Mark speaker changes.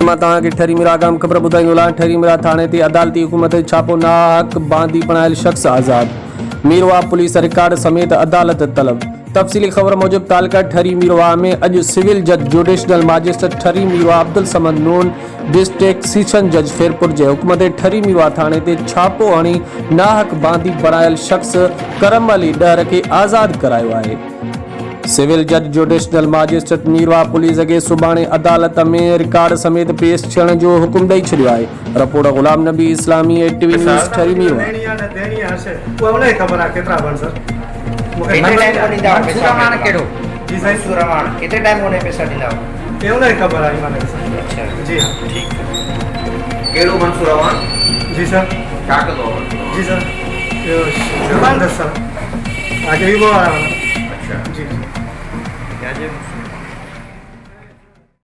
Speaker 1: मां तव्हांखे ठरी मीरा गाम ख़बर ॿुधायूं। ठरी मीरा थाणे ते अदालती हुकूमत छापो, नाहक बांदी बणायल शख़्स आज़ाद। मीरवा पुलिस रिकॉर्ड समेत अदालत तलब। तफ़सीली ख़बर मूजिब तालका ठरी मीरवा में अॼु सिविल जज जुडिशनल मजिस्ट्रेट ठरी मीरवा अब्दुल समद नून डिस्ट्रिक्ट सेशन जज फेरपुर जे हुकम ते ठरी मीरवा थाणे ते छापो हणी नाहक बांदी बणायल शख़्स करम अली डर खे आज़ाद करायो आहे। सिविल जज जुडिशनल मजिस्ट्रेट मीरवा पुलिस के सुभाणे अदालत में रिकॉर्ड समेत पेश थियण जो हुकुम ॾेई छॾियो आहे। रिपोर्ट गुलाम नबी इस्लामी ATV न्यूज़ ठरी मीरवा।
Speaker 2: कितने टाइम होने पैसा ॾींदा
Speaker 3: એવું નહીં ખબર આવી મને સર।
Speaker 2: अच्छा
Speaker 3: जी हाँ
Speaker 2: ठीक केड़ो मंसूर अवान
Speaker 3: जी सर।
Speaker 2: क्या कदो
Speaker 3: जी सर दुकान सर आगे भी वो आ रहा
Speaker 2: अच्छा
Speaker 3: जी
Speaker 2: क्या जी